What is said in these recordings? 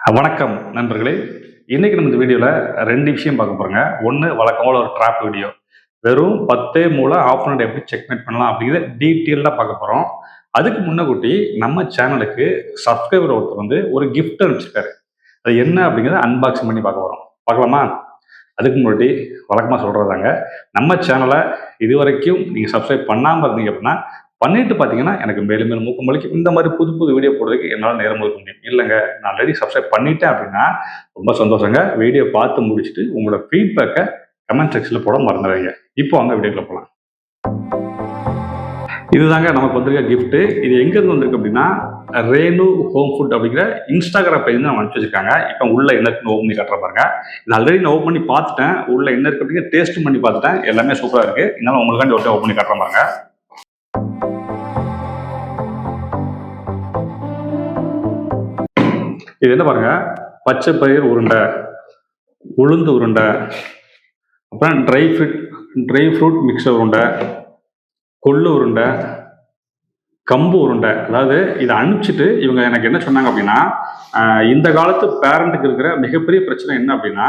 வணக்கம் நண்பர்களே. இன்னைக்கு நம்ம இந்த வீடியோவில் ரெண்டு விஷயம் பார்க்க போகிறோங்க. ஒன்று வழக்கமான ஒரு ட்ராப் வீடியோ, வெறும் 10 மூலம் ஆப்போனண்ட் எப்படி செக்மேட் பண்ணலாம் அப்படிங்கிறத டீட்டெயிலாக பார்க்க போகிறோம். அதுக்கு முன்னக்கூட்டி நம்ம சேனலுக்கு சப்ஸ்கிரைபர் ஒருத்தர் வந்து ஒரு கிஃப்ட் அனுப்பிச்சிருக்காரு. அது என்ன அப்படிங்கிறத அன்பாக்சிங் பண்ணி பார்க்க போகிறோம். பார்க்கலாமா? அதுக்கு முன்னாடி வழக்கமாக சொல்கிறதாங்க, நம்ம சேனலை இது வரைக்கும் நீங்கள் சப்ஸ்கிரைப் பண்ணாமல் இருந்தீங்க அப்படின்னா பண்ணிட்டு பார்த்தீங்கன்னா எனக்கு மேலும் மேலும் ஊக்கம் அளிக்கும். இந்த மாதிரி புது புது வீடியோ போடுறதுக்கு என்னால் நேரம் ஒதுக்க முடியும். இல்லைங்க, நான் ஆல்ரெடி சப்ஸ்கிரைப் பண்ணிட்டேன் அப்படின்னா ரொம்ப சந்தோஷங்க. வீடியோ பார்த்து முடிச்சுட்டு உங்களோட ஃபீட்பேக்கை கமெண்ட் செக்ஷனில் போட மறந்துடுறீங்க. இப்போ வாங்க வீடியோக்குள்ள போகலாம். இதுதாங்க நமக்கு வந்திருக்க கிஃப்ட்டு. இது எங்கேருந்து வந்திருக்கு அப்படின்னா ரேணு ஹோம் ஃபுட் அப்படிங்கிற இன்ஸ்டாகிராம் பேஜ் நம்ம அனுப்பிச்சு வச்சிருக்காங்க. இப்போ உள்ள என்ன இருக்குன்னு ஓப்பன் பண்ணி கட்டுற பாருங்க. இது ஆல்ரெடி நான் ஓப்பன் பண்ணி பார்த்துட்டேன். உள்ள என்ன இருக்கு அப்படிங்கிற டேஸ்ட் பண்ணி பார்த்துட்டேன். எல்லாமே சூப்பராக இருக்கு. இதனால உங்களுக்காண்டி ஒரு ஓப்பன் பண்ணி கட்டுற பாருங்க. இது என்ன பாருங்க, பச்சை பயிர் உருண்டை, உளுந்து உருண்டை, அப்புறம் ட்ரை ஃப்ரூட் மிக்சர் உருண்டை, கொள்ளு உருண்டை, கம்பு உருண்டை. அதாவது இதை அனுப்பிச்சிட்டு இவங்க எனக்கு என்ன சொன்னாங்க அப்படின்னா, இந்த காலத்து பேரண்ட்டுக்கு இருக்கிற மிகப்பெரிய பிரச்சனை என்ன அப்படின்னா,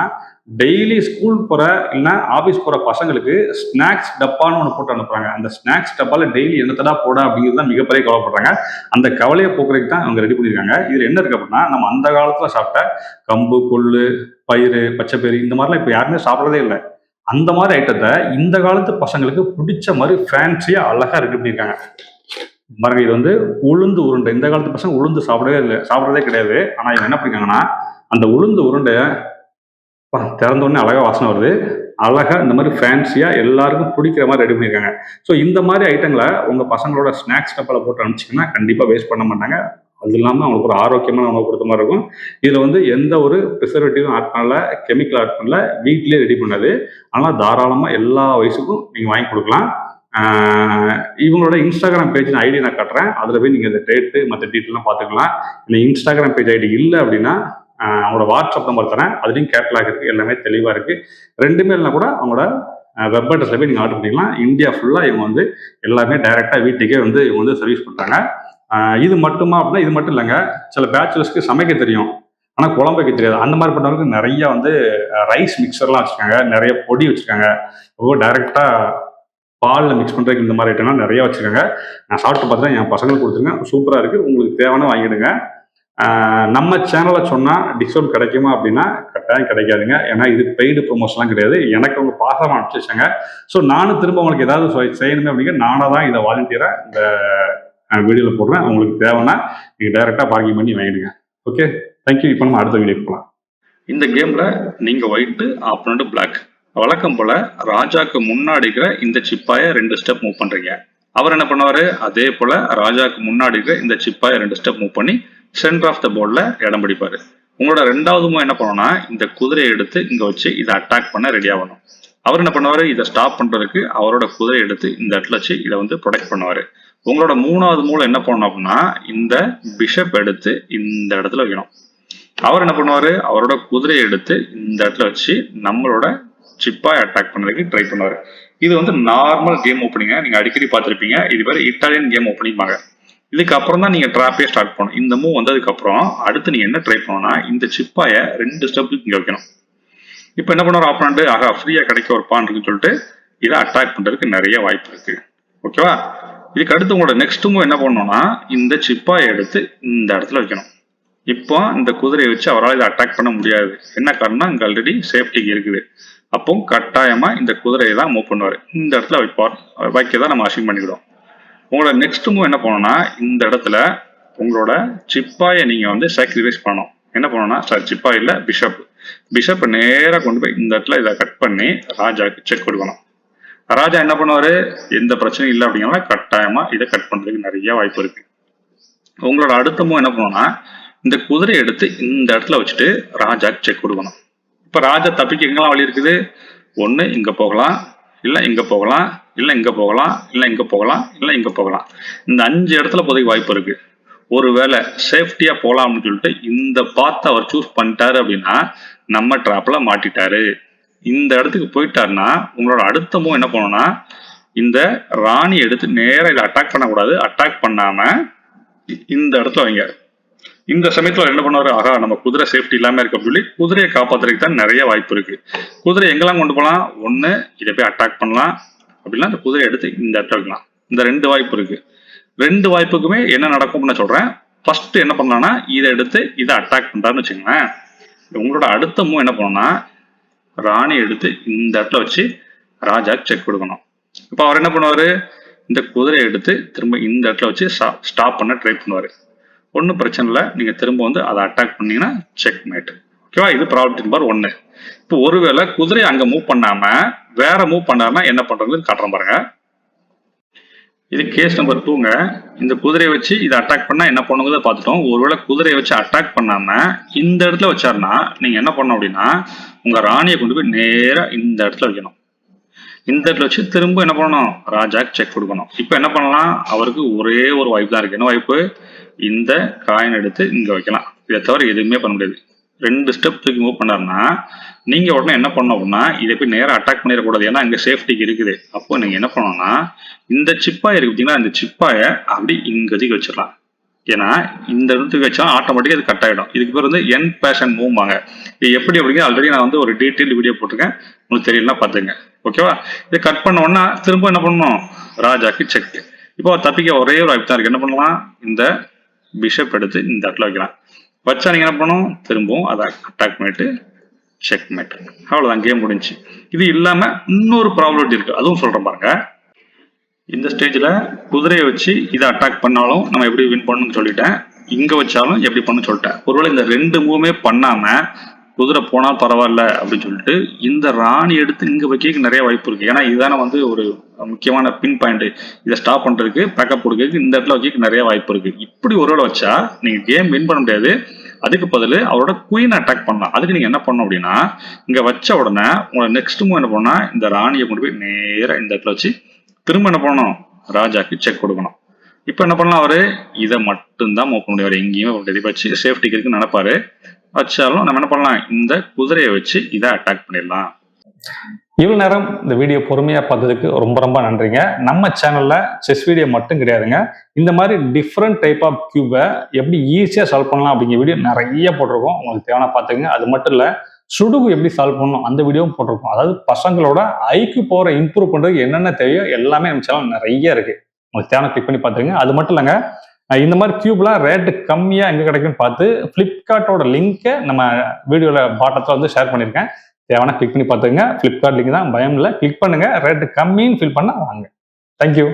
டெய்லி ஸ்கூல் போகிற இல்லைன்னா ஆஃபீஸ் போகிற பசங்களுக்கு ஸ்நாக்ஸ் டப்பான்னு ஒன்று போட்டு அனுப்புறாங்க. அந்த ஸ்நாக்ஸ் டப்பாவில் டெய்லி என்னத்தடா போட அப்படிங்கிறது தான் மிகப்பெரிய கவலைப்படுறாங்க. அந்த கவலையை போக்குறதுக்கு தான் அவங்க ரெடி பண்ணியிருக்காங்க. இதில் என்ன இருக்குது அப்படின்னா, நம்ம அந்த காலத்தில் சாப்பிட்ட கம்பு, கொள்ளு, பயிறு, பச்சைப்பயிறு இந்த மாதிரிலாம் இப்போ யாருமே சாப்பிட்றதே இல்லை. அந்த மாதிரி ஐட்டத்தை இந்த காலத்து பசங்களுக்கு பிடிச்ச மாதிரி ஃபேன்சியாக அழகாக ரெடி பண்ணியிருக்காங்க. பாருங்க, இது வந்து உளுந்து உருண்டை. இந்த காலத்து பசங்க உளுந்து சாப்பிட்றதே கிடையாது. ஆனால் இவங்க என்ன பண்ணிருக்காங்கன்னா, அந்த உளுந்து உருண்டையை திறந்த உடனே அழகாக வாசனை வருது. அழகாக இந்த மாதிரி ஃபேன்சியாக எல்லாருக்கும் பிடிக்கிற மாதிரி ரெடி பண்ணியிருக்காங்க. ஸோ இந்த மாதிரி ஐட்டங்களை உங்கள் பசங்களோட ஸ்நாக்ஸ் டப்பாவில் போட்டு அனுப்பிச்சிங்கன்னா கண்டிப்பாக வேஸ்ட் பண்ண மாட்டாங்க. அது இல்லாமல் அவங்களுக்கு ஒரு ஆரோக்கியமான உணவு கொடுத்த மாதிரி இருக்கும். இதில் வந்து எந்த ஒரு ப்ரிசர்வேட்டிவும் ஆட் பண்ணல, கெமிக்கல் ஆட் பண்ணல, வீட்லேயே ரெடி பண்ணது. ஆனால் தாராளமாக எல்லா வயசுக்கும் நீங்கள் வாங்கி கொடுக்கலாம். இவங்களோட இன்ஸ்டாகிராம் பேஜ் ஐடி நான் கட்டுறேன். அதில் போய் நீங்கள் இந்த டேட்டு மற்ற டீட்டெயிலாம் பார்த்துக்கலாம். இந்த இன்ஸ்டாகிராம் பேஜ் ஐடி இல்லை அப்படின்னா அவங்களோட வாட்ஸ்அப் நம்பர் தரேன். அதுலேயும் கேட்லாக் இருக்குது, எல்லாமே தெளிவாக இருக்குது. ரெண்டுமே இல்லைனா கூட அவங்களோட வெப் அட்ரஸில் போய் நீங்கள் ஆர்டர் பண்ணிக்கலாம். இந்தியா ஃபுல்லாக இவங்க வந்து எல்லாமே டைரெக்டாக வீட்டுக்கே வந்து இவங்க வந்து சர்வீஸ் பண்ணுறாங்க. இது மட்டுமா அப்படின்னா இது மட்டும் இல்லைங்க, சில பேச்சுலர்ஸ்க்கு சமைக்க தெரியும் ஆனால் குழம்பு வைக்க தெரியாது. அந்த மாதிரி பண்ணவங்களுக்கு நிறையா வந்து ரைஸ் மிக்சர்லாம் வச்சுருக்காங்க, நிறைய பொடி வச்சுருக்காங்க. ரொம்ப டைரெக்டாக பாலில் மிக்ஸ் பண்ணுறதுக்கு இந்த மாதிரி ஐட்டம்லாம் நிறையா வச்சுருக்காங்க. நான் சாப்பிட்டு பார்த்துட்டு என் பசங்களுக்கு கொடுத்துருங்க. சூப்பராக இருக்குது. உங்களுக்கு தேவையான வாங்கிடுங்க. நம்ம சேனலை சொன்னால் டிஸ்கவுண்ட் கிடைக்குமா அப்படின்னா கட்டாயம் கிடைக்காதுங்க. ஏன்னா இது பெய்டு ப்ரொமோஷன்லாம் கிடையாது. எனக்கு அவங்க பாசமாக அனுப்பிச்சு வச்சாங்க. ஸோ நானும் திரும்ப உங்களுக்கு ஏதாவது செய்யணுமே அப்படிங்கிற நானாக தான் இதை வாலண்டியராக இந்த வீடியோவில் போடுறேன். உங்களுக்கு தேவைன்னா நீங்கள் டைரெக்டாக பார்க்கிங் பண்ணி வாங்கிடுங்க. Okay, thank you. இப்போ நம்ம அடுத்த வீடியோக்கு போகலாம். இந்த கேமில் நீங்கள் ஒயிட்டு, ஆப்போனண்ட் பிளாக். வழக்கம் போல் ராஜாக்கு முன்னாடிக்கிற இந்த சிப்பாயை 2 ஸ்டெப் மூவ் பண்ணுறீங்க. அவர் என்ன பண்ணுவார், அதே போல் ராஜாக்கு முன்னாடி இருக்கிற இந்த சிப்பாயை 2 ஸ்டெப் மூவ் பண்ணி சென்டர் ஆஃப் த போர்டில் இடம் பிடிப்பாரு. உங்களோட 2வது மூவ் என்ன பண்ணணும்னா, இந்த குதிரையை எடுத்து இங்கே வச்சு இதை அட்டாக் பண்ண ரெடி ஆகணும். அவர் என்ன பண்ணுவார், இதை ஸ்டாப் பண்ணுறதுக்கு அவரோட குதிரை எடுத்து இந்த இடத்துல வச்சு இதை வந்து ப்ரொடெக்ட் பண்ணுவார். உங்களோட 3வது மூவ் என்ன பண்ணணும் அப்படின்னா, இந்த பிஷப் எடுத்து இந்த இடத்துல வைக்கணும். அவர் என்ன பண்ணுவார், அவரோட குதிரையை எடுத்து இந்த இடத்துல வச்சு நம்மளோட சிப்பாய் அட்டாக் பண்ணுறதுக்கு ட்ரை பண்ணுவார். இது வந்து நார்மல் கேம் ஓப்பனிங்க. நீங்கள் அடிக்கடி பார்த்துருப்பீங்க. இது பேர் இட்டாலியன் கேம் ஓப்பனிங்பாங்க. இதுக்கப்புறம் தான் நீங்கள் ட்ராப்பே ஸ்டார்ட் பண்ணணும். இந்த மூவ் வந்ததுக்கப்புறம் அடுத்து நீங்கள் என்ன ட்ரை பண்ணணும்னா, இந்த சிப்பாயை 2 ஸ்டெப்புக்கு இங்கே வைக்கணும். இப்போ என்ன பண்ணுவார் ஆப்போனண்ட், ஆகா ஃப்ரீயாக கிடைக்க ஒரு பான் இருக்குன்னு சொல்லிட்டு இதை அட்டாக் பண்ணுறதுக்கு நிறைய வாய்ப்பு இருக்குது. ஓகேவா? இதுக்கு அடுத்து உங்களோட நெக்ஸ்ட் மூவ் என்ன பண்ணணும்னா, இந்த சிப்பாயை எடுத்து இந்த இடத்துல வைக்கணும். இப்போ இந்த குதிரையை வச்சு அவரால் இதை அட்டாக் பண்ண முடியாது. என்ன காரணம்னா, இங்கே ஆல்ரெடி சேஃப்டிக்கு இருக்குது. அப்போ கட்டாயமாக இந்த குதிரையை தான் மூவ் பண்ணுவார். இந்த இடத்துல வைக்க தான் நம்ம அசியூம் பண்ணிக்கிடுவோம். உங்களோட நெக்ஸ்ட் மூவ் என்ன பண்ணணும்னா, இந்த இடத்துல உங்களோட சிப்பாயை நீங்கள் வந்து சாக்ரிஃபைஸ் பண்ணணும். என்ன பண்ணணும்னா, சிப்பாய் இல்லை, பிஷப் நேராக கொண்டு போய் இந்த இடத்துல இதை கட் பண்ணி ராஜாவுக்கு செக் கொடுக்கணும். ராஜா என்ன பண்ணுவார், எந்த பிரச்சனையும் இல்லை அப்படிங்கிறத கட்டாயமாக இதை கட் பண்ணுறதுக்கு நிறைய வாய்ப்பு இருக்குது. உங்களோட அடுத்த மூவ் என்ன பண்ணணும்னா, இந்த குதிரையை எடுத்து இந்த இடத்துல வச்சுட்டு ராஜாவுக்கு செக் கொடுக்கணும். இப்போ ராஜா தப்பிக்க எங்கெல்லாம் வழி இருக்குது, ஒன்று இங்கே போகலாம், இல்லை இங்கே போகலாம், இல்லை இங்கே போகலாம், இல்லை இங்கே போகலாம், இல்லை இங்கே போகலாம். இந்த 5 இடத்துல போதைக்கு வாய்ப்பு இருக்குது. ஒருவேளை சேஃப்டியாக போகலாம்னு சொல்லிட்டு இந்த பாத்தை அவர் சூஸ் பண்ணிட்டாரு அப்படின்னா நம்ம ட்ராப்பில் மாட்டிட்டாரு. இந்த இடத்துக்கு போயிட்டாருன்னா உங்களோட அடுத்த மூவ் என்ன பண்ணணும்னா, இந்த ராணி எடுத்து நேராக இதை அட்டாக் பண்ணக்கூடாது. அட்டாக் பண்ணாமல் இந்த இடத்துல வைங்க. இந்த சமயத்துல என்ன பண்ணுவாரு, ஆகா நம்ம குதிரை சேஃப்டி இல்லாம இருக்கு அப்படின்னு சொல்லி குதிரையை காப்பாத்துறதுக்கு தான் நிறைய வாய்ப்பு இருக்கு. குதிரை எங்கெல்லாம் கொண்டு போகலாம், ஒண்ணு இதை போய் அட்டாக் பண்ணலாம், அப்படின்னா அந்த குதிரை எடுத்து இந்த இடத்துல வைக்கலாம். இந்த 2 வாய்ப்பு இருக்கு. 2 வாய்ப்புக்குமே என்ன நடக்கும்னு நான் சொல்றேன். ஃபர்ஸ்ட் என்ன பண்ணலாம்னா இதை எடுத்து இதை அட்டாக் பண்றாருன்னு வச்சுக்கோங்களேன். உங்களோட அடுத்த மூவ் என்ன பண்ணணும்னா ராணி எடுத்து இந்த இடத்துல வச்சு ராஜா செக் கொடுக்கணும். இப்போ அவர் என்ன பண்ணுவாரு, இந்த குதிரையை எடுத்து திரும்ப இந்த இடத்துல வச்சு ஸ்டாப் பண்ண ட்ரை பண்ணுவாரு. ஒன்றும் பிரச்சனை இல்லை, நீங்க திரும்ப வந்து அதை அட்டாக் பண்ணீங்கன்னா செக் மேட். ஓகேவா, இது ப்ராப்ளம் நம்பர் 1. இப்போ ஒருவேளை குதிரையை அங்க மூவ் பண்ணாம வேற மூவ் பண்ணாம என்ன பண்றதுன்னு காட்டுறேன் பாருங்க. இது கேஸ் நம்பர் 2ங்க. இந்த குதிரையை வச்சு இதை அட்டாக் பண்ணா என்ன பண்ணுங்கிறத பார்த்துட்டோம். ஒருவேளை குதிரையை வச்சு அட்டாக் பண்ணாம இந்த இடத்துல வச்சாருன்னா நீங்க என்ன பண்ணணும் அப்படின்னா உங்க ராணியை கொண்டு போய் நேரா இந்த இடத்துல வைக்கணும். இந்த இடத்துல வச்சு திரும்ப என்ன பண்ணணும், ராஜாக்கு செக் கொடுக்கணும். இப்போ என்ன பண்ணலாம், அவருக்கு ஒரே ஒரு வாய்ப்பு தான் இருக்கு. என்ன வாய்ப்பு, இந்த காயின் எடுத்து இங்க வைக்கலாம். இதை தவிர எதுவுமே பண்ண முடியாது. 2 ஸ்டெப் தூக்கி மூவ் பண்ணாருன்னா நீங்க உடனே என்ன பண்ணணும் அப்படின்னா இதை போய் நேரம் அட்டாக் பண்ணிடக்கூடாது, ஏன்னா இங்க சேஃப்டிக்கு இருக்குது. அப்போ நீங்க என்ன பண்ணணும்னா இந்த சிப்பாய் இருக்கு பார்த்தீங்கன்னா, இந்த சிப்பாயை அப்படி இங்கதிக்கு வச்சிடலாம். ஏன்னா இந்த இடத்துக்கு வச்சா ஆட்டோமேட்டிக்கா அது கட் ஆகிடும். இதுக்கு பேர் வந்து என் பேஷன் மூவ்வாங்க. இது எப்படி அப்படிங்க ஆல்ரெடி நான் வந்து ஒரு டீட்டெயில் வீடியோ போட்டிருக்கேன், உங்களுக்கு தெரியலன்னா பார்த்துங்க. ஓகேவா, இதை கட் பண்ண உடனே திரும்ப என்ன பண்ணணும், ராஜாக்கு செக். இப்போ தப்பிக்க ஒரே ஒரு வாய்ப்பு தான் இருக்கு. என்ன பண்ணலாம், இந்த பிஷப் எடுத்து இந்த இடத்துல வைக்கலாம். வச்சா நீங்க என்ன பண்ணணும், திரும்பவும் அதை அட்டாக் பண்ணிட்டு செக் மேட். அவ்வளவுதான், கேம் முடிஞ்சு. இது இல்லாம இன்னொரு ப்ராப்ளம் இருக்கு, அதுவும் சொல்றேன் பாருங்க. இந்த ஸ்டேஜ்ல குதிரையை வச்சு இதை அட்டாக் பண்ணாலும் நம்ம எப்படி வின் பண்ணணும்னு சொல்லிட்டேன், இங்க வச்சாலும் எப்படி பண்ணணும்னு சொல்லிட்டேன். ஒருவேளை இந்த 2 மூவுமே பண்ணாம குதிரை போனா பரவாயில்ல அப்படின்னு சொல்லிட்டு இந்த ராணி எடுத்து இங்க வைக்க நிறைய வாய்ப்பு இருக்கு. ஏன்னா இதுதானே வந்து ஒரு முக்கியமான பின் பாயிண்ட். இதை ஸ்டாப் பண்றதுக்கு பேக்கப் கொடுக்கறதுக்கு இந்த இடத்துல வைக்க நிறைய வாய்ப்பு இருக்கு. இப்படி ஒருவேளை வச்சா நீங்க கேம் வின் பண்ண முடியாது. அதுக்கு பதில் அவரோட குயின் அட்டாக் பண்ணலாம். அதுக்கு நீங்க என்ன பண்ணணும் அப்படின்னா இங்க வச்ச உடனே உங்களோட நெக்ஸ்ட் மூவ் என்ன பண்ணா இந்த ராணியை கொண்டு போய் நேரா இந்த இடத்துல வச்சு திரும்ப என்ன பண்ணணும், ராஜாக்கு செக் கொடுக்கணும். இப்ப என்ன பண்ணலாம், அவரு இதை மட்டும்தான் மூவ் பண்ண முடியாது, எங்கேயுமே முடியாது. வச்சு சேஃப்டிக்கு இருக்குன்னு நினைப்பாரு. வச்சாலும் நம்ம என்ன பண்ணலாம், இந்த குதிரையை வச்சு இதை அட்டாக் பண்ணிடலாம். இவ்வளவு நேரம் இந்த வீடியோ பொறுமையா பார்த்ததுக்கு ரொம்ப ரொம்ப நன்றிங்க. நம்ம சேனல்ல செஸ் வீடியோ மட்டும் கிடையாதுங்க, இந்த மாதிரி டிஃப்ரெண்ட் டைப் ஆஃப் கியூபை எப்படி ஈஸியா சால்வ் பண்ணலாம் அப்படிங்கிற வீடியோ நிறைய போட்டிருக்கோம். உங்களுக்கு தேவையான பார்த்துங்க. அது மட்டும் இல்ல சுடுகு எப்படி சால்வ் பண்ணணும் அந்த வீடியோவும் போட்டிருக்கோம். அதாவது பசங்களோட ஐக்கு போற இம்ப்ரூவ் பண்றதுக்கு என்னென்ன தேவையோ எல்லாமே நம்ம சேனல் நிறைய இருக்கு. உங்களுக்கு தேவை கிளிக் பண்ணி பார்த்துங்க. அது மட்டும் இல்லைங்க, இந்த மாதிரி கியூப்லாம் ரேட்டு கம்மியா எங்க கிடைக்குன்னு பார்த்து பிளிப்கார்ட்டோட லிங்கை நம்ம வீடியோல பாட்டத்துல வந்து ஷேர் பண்ணியிருக்கேன். தேவையான கிளிக் பண்ணி பார்த்துங்க. பிளிப்கார்ட் லிங்க் தான், பயம் இல்லை, கிளிக் பண்ணுங்க. ரேட்டு கம்மின்னு ஃபீல் பண்ணா வாங்க. தேங்க்யூ.